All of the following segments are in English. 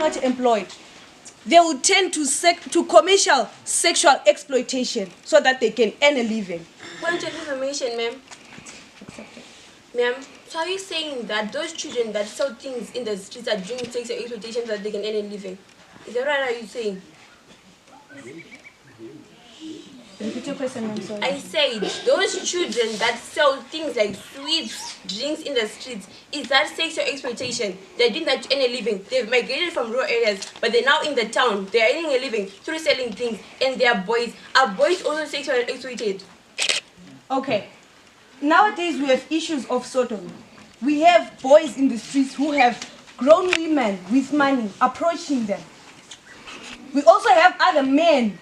not employed, they will tend to commercial sexual exploitation so that they can earn a living. Point of information, ma'am. Ma'am, so are you saying that those children that sell things in the streets are doing sexual exploitation so that they can earn a living? Is that what are you saying? Repeat your question, I'm sorry. I said those children that sell things like sweets, drinks in the streets, is that sexual exploitation? They're doing that to earn a living. They've migrated from rural areas, but they're now in the town. They're earning a living through selling things, and they are boys. Are boys also sexually exploited? Okay. Nowadays we have issues of sodomy. We have boys in the streets who have grown women with money approaching them. We also have other men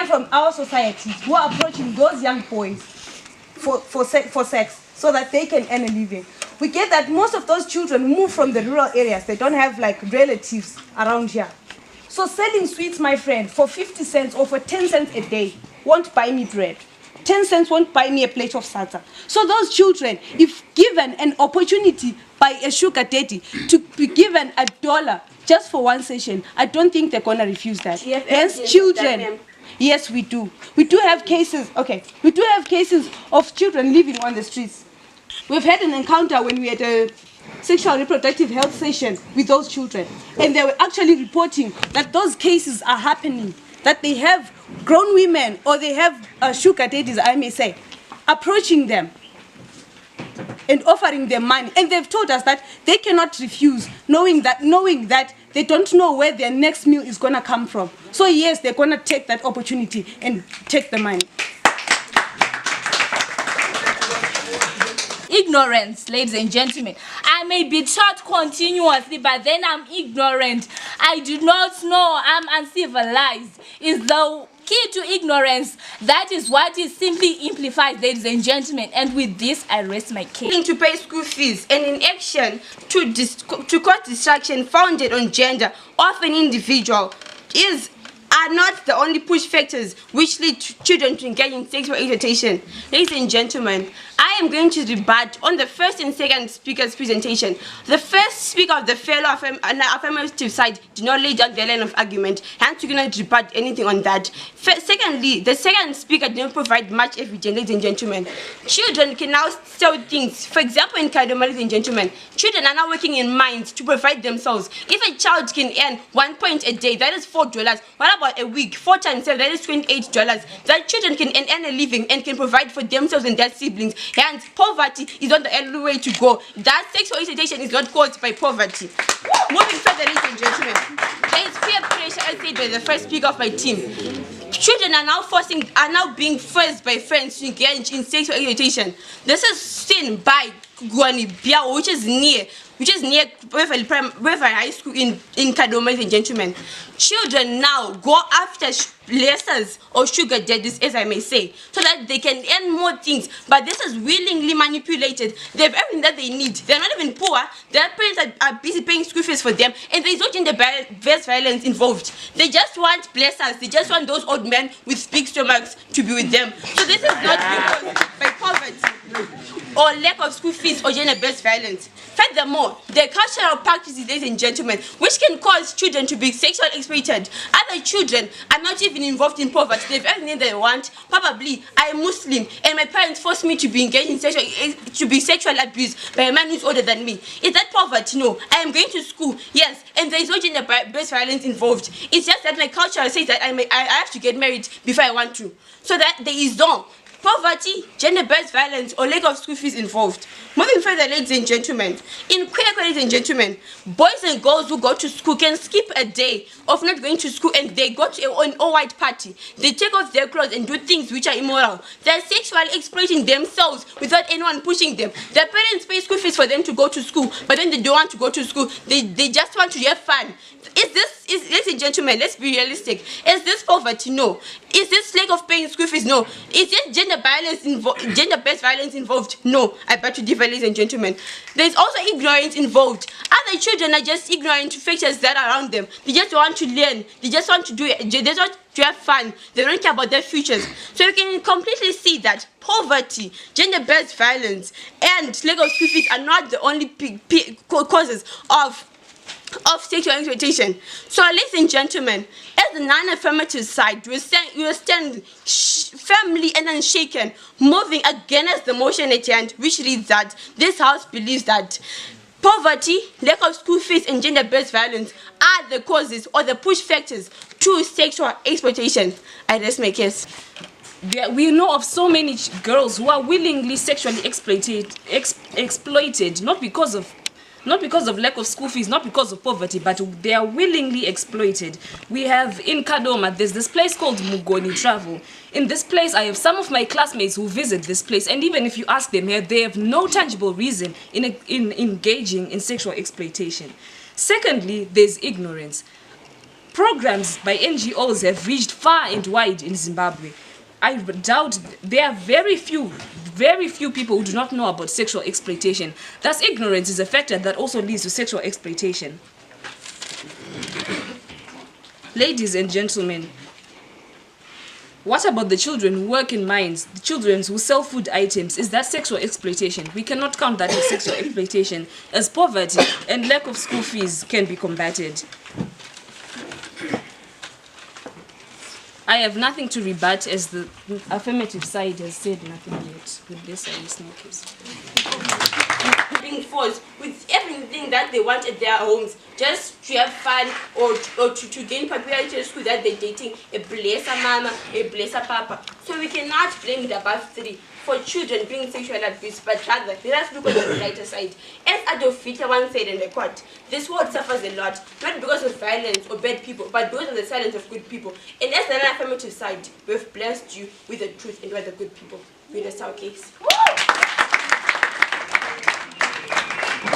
from our societies who are approaching those young boys for sex so that they can earn a living. We get that most of those children move from the rural areas. They don't have like relatives around here. So selling sweets, my friend, for 50 cents or for 10 cents a day won't buy me bread. 10 cents won't buy me a plate of salsa. So those children, if given an opportunity by a sugar daddy to be given $1 just for one session, I don't think they're going to refuse that. Hence, children. Yes, we do. We do have cases, we do have cases of children living on the streets. We've had an encounter when we had a sexual reproductive health session with those children, and they were actually reporting that those cases are happening, that they have grown women or they have sugar daddies, I may say, approaching them and offering them money. And they've told us that they cannot refuse, knowing that they don't know where their next meal is going to come from. So yes, they're going to take that opportunity and take the money. Ignorance, ladies and gentlemen. I may be taught continuously, but then I'm ignorant. I do not know. I'm uncivilized. Is the key to ignorance. That is what it simply implies, ladies and gentlemen. And with this, I rest my case. To pay school fees and inaction to cause distraction founded on gender of an individual are not the only push factors which lead children to engage in sexual exploitation. Ladies and gentlemen, I am going to rebut on the first and second speaker's presentation. The first speaker of the fellow affirmative side did not lay down their line of argument, hence we cannot rebut anything on that. Secondly, the second speaker did not provide much evidence, ladies and gentlemen. Children can now sell things. For example, in Kadoma, ladies and gentlemen, children are now working in mines to provide themselves. If a child can earn 1 point a day, that is $4. What about a week? 4 times 7, that is $28. That children can earn a living and can provide for themselves and their siblings. Hence, poverty is not the only way to go. That sexual exploitation is not caused by poverty. Moving further, ladies and gentlemen, there is peer pressure, as said by the first speaker of my team. Children are now being forced by friends to engage in sexual exploitation. This is seen by Guani Biao, which is near Waverly High School in Kadoma, ladies and gentlemen. Children now go after lessers or sugar daddies, as I may say, so that they can earn more things. But this is willingly manipulated. They have everything that they need. They're not even poor. Their parents are busy paying school fees for them, and there is no gender-based violence involved. They just want blessers. They just want those old men with big stomachs to be with them. So this is not caused by poverty or lack of school fees or gender-based violence. Furthermore, the cultural practices, ladies and gentlemen, which can cause children to be sexually exploited. Other children are not even involved in poverty. They have everything they want. Probably, I am Muslim, and my parents forced me to be engaged in sexual abuse by a man who's older than me. Is that poverty? No. I am going to school, yes, and there is no gender-based violence involved. It's just that my culture says that I have to get married before I want to. So that there is no poverty, gender-based violence, or lack of school fees involved. Moving further, ladies and gentlemen, in Quebec, ladies and gentlemen, boys and girls who go to school can skip a day of not going to school and they go to an all-white party. They take off their clothes and do things which are immoral. They're sexually exploiting themselves without anyone pushing them. Their parents pay school fees for them to go to school, but then they don't want to go to school. They just want to have fun. Ladies and gentlemen, let's be realistic. Is this poverty? No. Is this lack of paying school fees? No. Is this gender-based violence involved? No. I bet you differ, ladies and gentlemen. There is also ignorance involved. Other children are just ignorant to factors that are around them. They just want to learn. They just want to do it. They just want to have fun. They don't care about their futures. So you can completely see that poverty, gender-based violence, and lack of school fees are not the only causes of of sexual exploitation. So, ladies and gentlemen, as the non-affirmative side, we stand firmly and unshaken, moving against the motion at hand, which reads that this House believes that poverty, lack of school fees, and gender-based violence are the causes or the push factors to sexual exploitation. I rest my case. We know of so many girls who are willingly sexually exploited, not because of lack of school fees, not because of poverty, but they are willingly exploited. We have in Kadoma, there's this place called Mugoni Travel. In this place, I have some of my classmates who visit this place, and even if you ask them here, they have no tangible reason in engaging in sexual exploitation. Secondly, there's ignorance. Programs by NGOs have reached far and wide in Zimbabwe. I doubt there are very few people who do not know about sexual exploitation. Thus, ignorance is a factor that also leads to sexual exploitation. Ladies and gentlemen, what about the children who work in mines, the children who sell food items? Is that sexual exploitation? We cannot count that as sexual exploitation, as poverty and lack of school fees can be combated. I have nothing to rebut, as the affirmative side has said nothing yet. With this, I listen, please. Being forced with everything that they want at their homes, just to have fun or to gain popularity at school, that they're dating a blesser mama, a blesser papa. So we cannot blame the above three for children being sexually abused, but rather let us look on the brighter side. As Adolf Hitler once said in the court, this world suffers a lot, not because of violence or bad people, but because of the silence of good people. And as the affirmative side, we've blessed you with the truth and with the good people. We rest our case.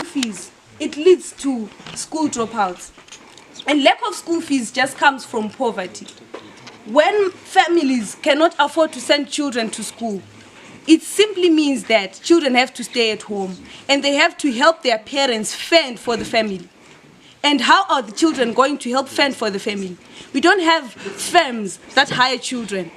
Fees, it leads to school dropouts, and lack of school fees just comes from poverty. When families cannot afford to send children to school, it simply means that children have to stay at home and they have to help their parents fend for the family. And how are the children going to help fend for the family? We don't have firms that hire children.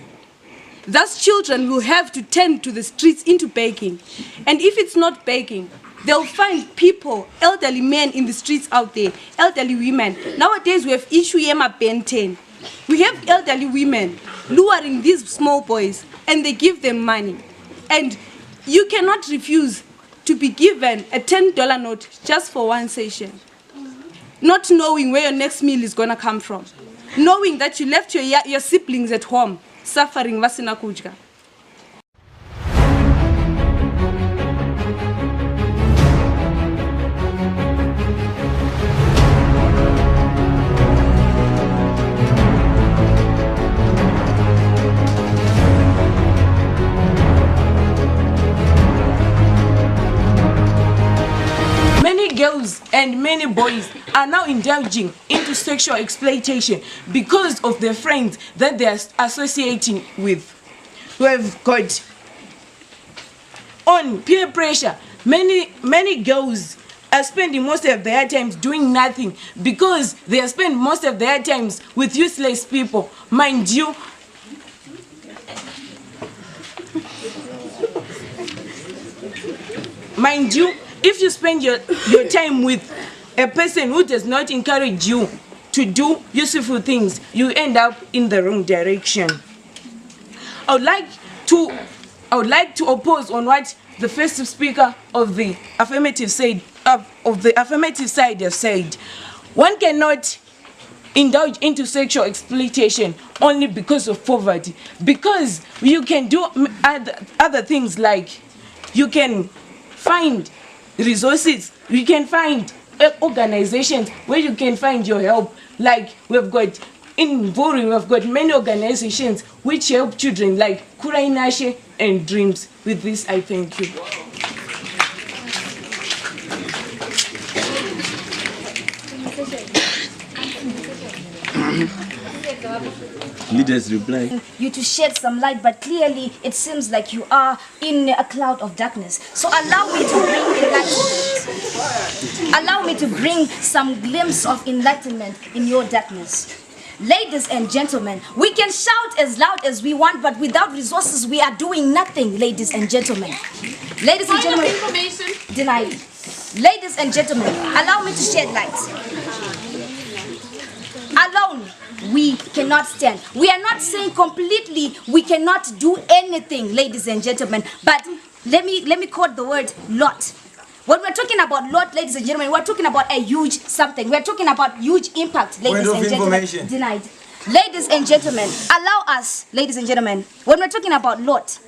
Thus, children will have to tend to the streets into begging. And if it's not begging, they'll find people, elderly men in the streets out there, elderly women. Nowadays, we have issue Yema Benten. We have elderly women luring these small boys, and they give them money. And you cannot refuse to be given a $10 note just for one session. Not knowing where your next meal is going to come from. Knowing that you left your siblings at home, suffering vasina kudya. Girls and many boys are now indulging into sexual exploitation because of their friends that they are associating with. We have got on peer pressure. Many girls are spending most of their times doing nothing because they are spending most of their times with useless people. Mind you, if you spend your time with a person who does not encourage you to do useful things, you end up in the wrong direction. I would like to oppose on what the first speaker of the affirmative side has said. One cannot indulge into sexual exploitation only because of poverty, because you can do other things, like you can find resources, you can find organizations where you can find your help. Like we've got many organizations which help children, like Kurainashe and Dreams. With this, I thank you. Leaders reply. You to shed some light, but clearly it seems like you are in a cloud of darkness. So allow me to bring enlightenment. Allow me to bring some glimpse of enlightenment in your darkness. Ladies and gentlemen, we can shout as loud as we want, but without resources, we are doing nothing, ladies and gentlemen. Ladies and gentlemen, denied. Ladies and gentlemen, allow me to shed light. alone we cannot stand. We are not saying completely we cannot do anything, ladies and gentlemen, but let me quote the word lot. When we're talking about lot, ladies and gentlemen, we're talking about a huge something. We're talking about huge impact, ladies and gentlemen. Denied. Ladies and gentlemen, allow us, ladies and gentlemen, when we're talking about lot,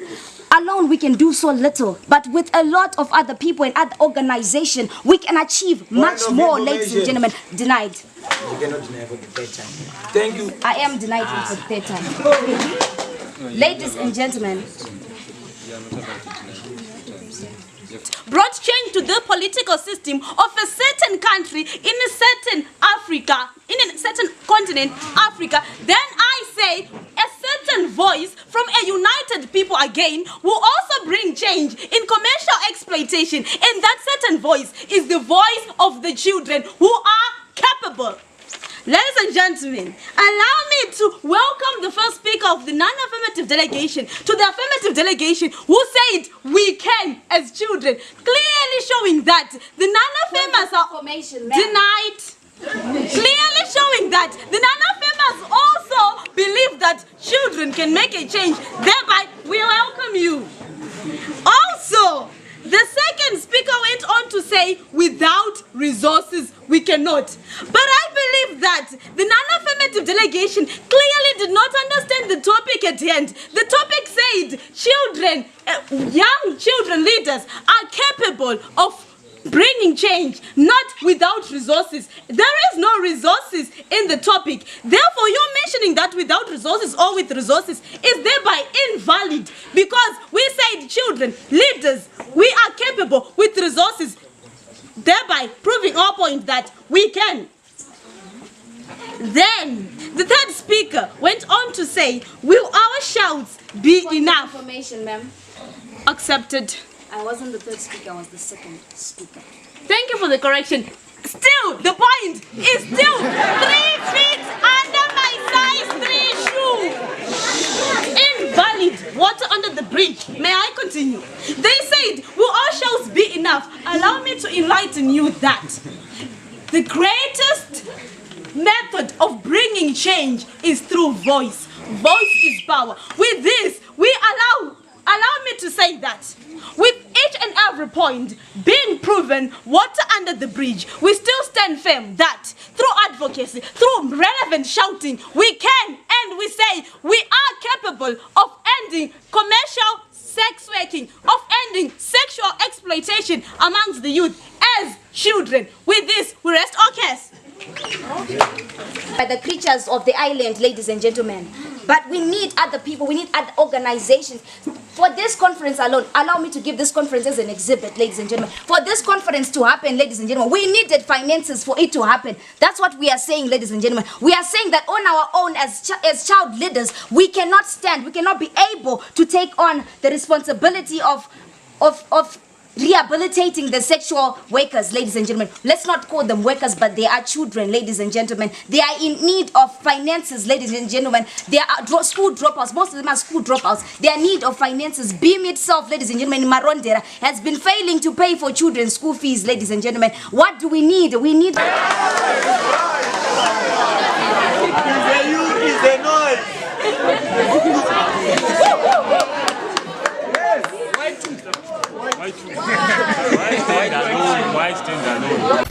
alone we can do so little, but with a lot of other people and other organizations, we can achieve much more, ladies and gentlemen. Denied. You cannot deny for the third time. Thank you. I am denied for the third time. Ladies and gentlemen, brought change to the political system of a certain country in a certain Africa, in a certain continent, Africa, then I say a certain voice from a united people again will also bring change in commercial exploitation, and that certain voice is the voice of the children who are capable. Ladies and gentlemen, allow me to welcome the first speaker of the non-affirmative delegation to the affirmative delegation who said we can as children, clearly showing that the non-affirmers are denied. Clearly showing that the non-affirmers also believe that children can make a change. Thereby, we welcome you. Also, the second speaker went on to say, without resources, we cannot. But I believe that the non-affirmative delegation clearly did not understand the topic at hand. The topic said children, young children leaders are capable of bringing change, not without resources. There is no resources in the topic. Therefore, you're mentioning that without resources or with resources is thereby invalid, because we said children, leaders, we are capable with resources, thereby proving our point that we can. Then, the third speaker went on to say, will our shouts be enough? Information, ma'am. Accepted. I wasn't the third speaker, I was the second speaker. Thank you for the correction. Still, the point is still 3 feet under my size 3 shoe. Invalid. Water under the bridge. May I continue? They said, will our shouts be enough? Allow me to enlighten you that the greatest method of bringing change is through voice. Voice is power. With this, we allow me to say that with each and every point being proven, water under the bridge, we still stand firm that through advocacy, through relevant shouting, we can, and we say we are capable of ending commercial sex working, of ending sexual exploitation amongst the youth as children. With this, we rest our case. By the creatures of the island, ladies and gentlemen. But we need other people, we need other organizations. For this conference alone, allow me to give this conference as an exhibit, ladies and gentlemen. For this conference to happen, ladies and gentlemen, we needed finances for it to happen. That's what we are saying, ladies and gentlemen. We are saying that on our own as child leaders, we cannot stand, we cannot be able to take on the responsibility of rehabilitating the sexual workers, ladies and gentlemen. Let's not call them workers, but they are children, ladies and gentlemen. They are in need of finances, ladies and gentlemen. They are school dropouts. Most of them are school dropouts. They are in need of finances. BIM itself, ladies and gentlemen, in Marondera, has been failing to pay for children's school fees, ladies and gentlemen. What do we need? We need... Why stand alone?